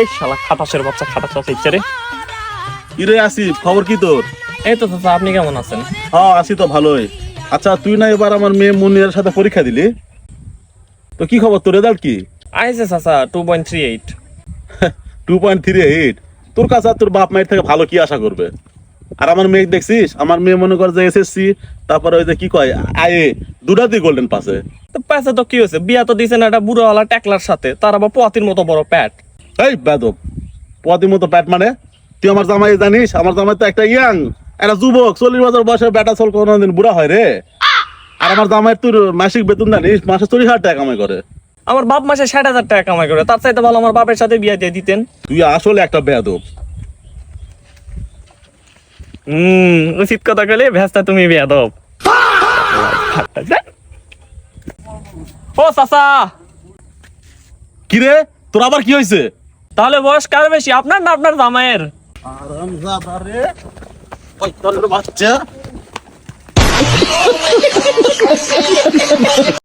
এই শালা খাটাসের বাচ্চা খাটাস আছে রে। ইরে আসিফ, খবর কি তোর? এই তো চাচা, আপনি কেমন আছেন? হ্যাঁ আছি তো ভালোই। আচ্ছা তুই না এবার আমার মেয়ে মুন্নির সাথে পরীক্ষা দিলি, তো কি খবর, তোর রেজাল্ট কি? আইছে চাচা 2.38। 2.38? তোর কাছে আর তোর বাপ মায়ের থেকে ভালো কি আশা করবে? আর আমার মেয়ে দেখছিস, আমার মেয়ে মনে কর যে এসএসসি, তারপরে ওই যে কি কয় আইএ, দুটাতেই গোল্ডেন পাসে। তো পাশে তো কি হয়েছে, বিয়া তো দিয়েছেন একটা বুড়োওয়ালা ট্যাকলার সাথে, তার আবার পোয়াতির মতো বড় প্যাট। এই বেদব, পদের মতো প্যাট মানে? তুই আমার জামাই জানিস, আমার জামাই তো একটা ইয়াং, একটা যুবক, 40 বছর বয়সে ব্যাটা চল কোনোদিন বুড়া হয় রে। আর আমার জামাই তোর মাসিক বেতন জানিস, মাসে 40,000 টাকা কামাই করে। আমার বাপ মাসে 60,000 টাকা কামাই করে, তার চাইতে ভালো আমার বাপের সাথে বিয়া দিয়ে দিতেন। তুই আসলে একটা বেদব। উচিত কথা কইলে ভেস্তা তুমি বেয়াদব। ও চাচা, কি রে, তোর আবার কি হয়েছে? তাহলে বয়স কার বেশি, আপনার না আপনার জামাইয়ের? আরামজাদা রে, ওই তোর বাচ্চা।